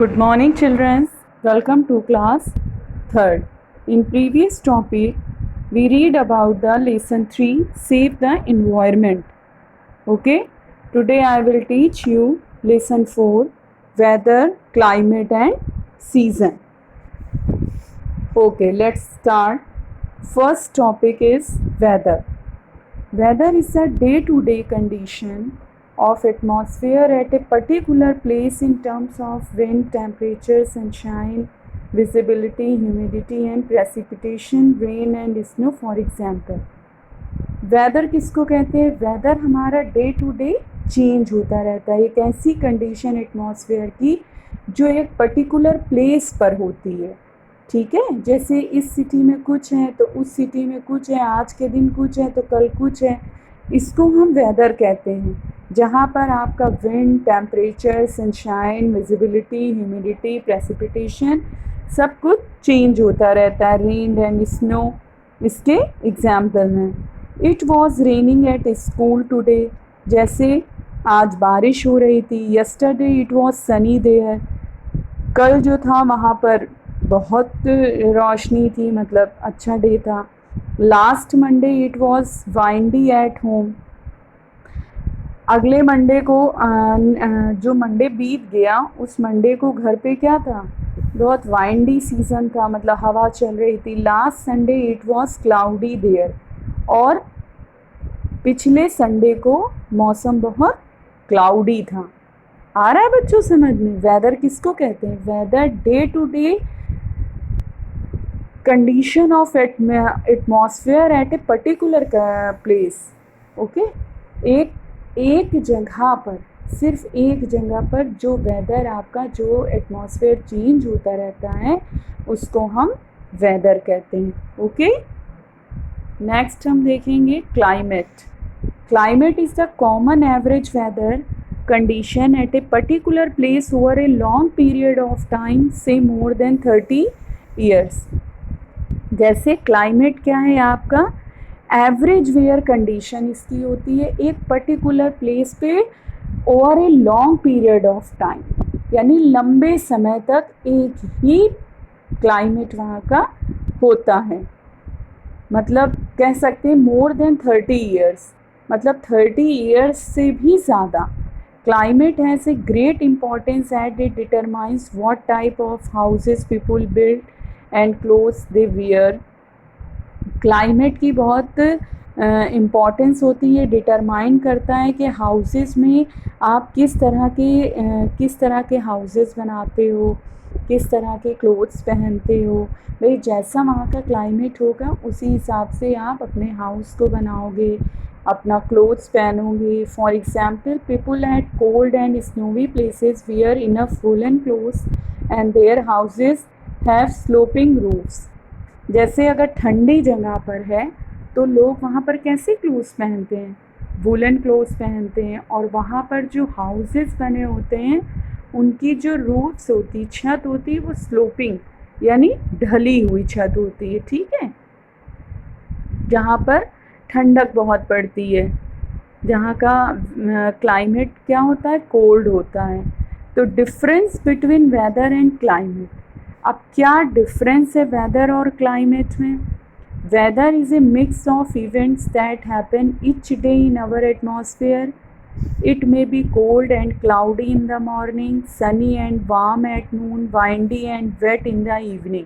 Good morning, children. Welcome to class 3rd. In previous topic, we read about the lesson 3, Save the Environment. Okay, today I will teach you lesson 4, Weather, Climate and Season. Okay, let's start. First topic is weather. Weather is a day-to-day condition of atmosphere at a particular place in terms of wind, temperature, sunshine, visibility, humidity and precipitation, rain and snow for example. Weather किसको कहते हैं? Weather हमारा day to day change होता रहता है। एक ऐसी condition atmosphere की जो एक पर्टिकुलर प्लेस पर होती है, ठीक है। जैसे इस सिटी में कुछ है तो उस सिटी में कुछ है, आज के दिन कुछ है तो कल कुछ है, इसको हम वेदर कहते हैं। जहाँ पर आपका wind, temperature, sunshine, visibility, humidity, precipitation सब कुछ चेंज होता रहता है। रेन एंड स्नो इसके एग्जाम्पल हैं। It was raining at school today, जैसे आज बारिश हो रही थी। Yesterday it was sunny there, कल जो था वहाँ पर बहुत रोशनी थी, मतलब अच्छा डे था। Last Monday it was windy at home, अगले मंडे को जो मंडे बीत गया उस मंडे को घर पे क्या था, बहुत वाइंडी सीजन था, मतलब हवा चल रही थी। Last Sunday it was cloudy there, और पिछले संडे को मौसम बहुत क्लाउडी था। आ रहा है बच्चों समझ में? वेदर किसको कहते हैं? Weather day to day condition of atmosphere at a particular place. Okay, एक जगह पर, सिर्फ एक जगह पर जो वेदर आपका, जो एटमॉस्फेयर चेंज होता रहता है उसको हम वेदर कहते हैं। ओके, नेक्स्ट हम देखेंगे climate. Climate is the common average weather condition at a particular place over a long period of time, say more than 30 years. जैसे क्लाइमेट क्या है आपका? एवरेज वेयर कंडीशन इसकी होती है एक पर्टिकुलर प्लेस पे over a long period of time, यानी लंबे समय तक एक ही क्लाइमेट वहाँ का होता है। मतलब कह सकते हैं मोर देन 30 ईयर्स, मतलब 30 ईयर्स से भी ज़्यादा। Climate has a great importance as it determines what type of houses people build and clothes they wear. Climate की बहुत इम्पॉर्टेंस होती है, डिटरमाइन करता है कि हाउसेस में आप किस तरह के हाउसेस बनाते हो, किस तरह के क्लोथ्स पहनते हो। भाई जैसा वहाँ का क्लाइमेट होगा उसी हिसाब से आप अपने हाउस को बनाओगे, अपना क्लोथ्स पहनोगे। For example, people at cold and snowy places wear enough woollen clothes and their houses have sloping roofs. जैसे अगर ठंडी जगह पर है तो लोग वहाँ पर कैसे क्लोथ्स पहनते हैं? वुलन क्लोथ्स पहनते हैं, और वहाँ पर जो हाउसेस बने होते हैं उनकी जो रूफ्स होती, छत होती है, वो स्लोपिंग यानी ढली हुई छत होती है, ठीक है। जहाँ पर ठंडक बहुत पड़ती है, जहाँ का क्लाइमेट क्या होता है? कोल्ड होता है। तो difference between weather and climate. अब क्या डिफरेंस है वेदर और क्लाइमेट में? Weather is a mix of events that happen each day in our atmosphere. It may be cold and cloudy in the morning, sunny and warm at noon, windy and wet in the evening.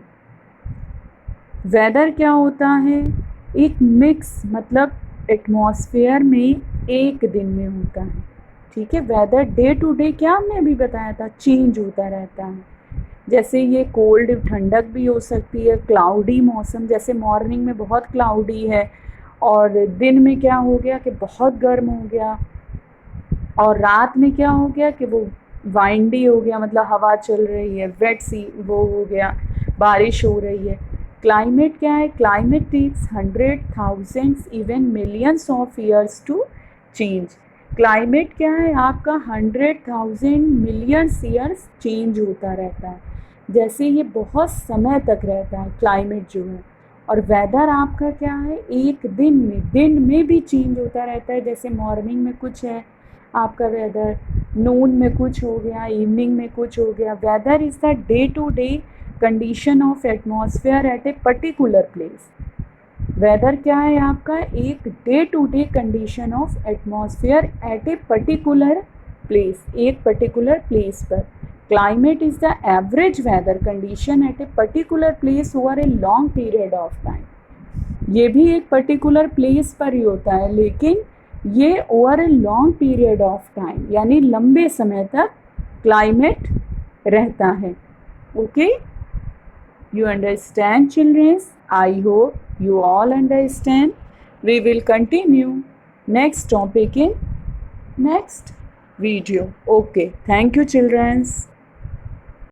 Weather क्या होता है? एक mix, मतलब atmosphere में एक दिन में होता है, ठीक है। वेदर डे टू डे क्या हमने अभी बताया था, चेंज होता रहता है। जैसे ये कोल्ड, ठंडक भी हो सकती है, क्लाउडी मौसम, जैसे मॉर्निंग में बहुत क्लाउडी है और दिन में क्या हो गया कि बहुत गर्म हो गया, और रात में क्या हो गया कि वो वाइंडी हो गया, मतलब हवा चल रही है, वेट सी वो हो गया, बारिश हो रही है। क्लाइमेट क्या है? Climate takes 100, thousands, even millions of years to change. Climate क्या है आपका? 100,000 मिलियंस ईयर्स चेंज होता रहता है, जैसे ये बहुत समय तक रहता है क्लाइमेट जो है। और वेदर आपका क्या है? एक दिन में भी चेंज होता रहता है। जैसे मॉर्निंग में कुछ है आपका वेदर, नून में कुछ हो गया, इवनिंग में कुछ हो गया. Weather is the day to day condition of atmosphere at a particular place. Weather क्या है आपका? एक day to day condition of atmosphere at a particular place, एक पर्टिकुलर प्लेस पर. Climate is the average weather condition at a particular place over a long period of time. ये भी एक particular place पर ही होता है, लेकिन ये over a long period of time, यानी लंबे समय तक क्लाइमेट रहता है. Okay, you understand, children? I hope you all understand. We will continue next topic in next video. Okay, thank you, children.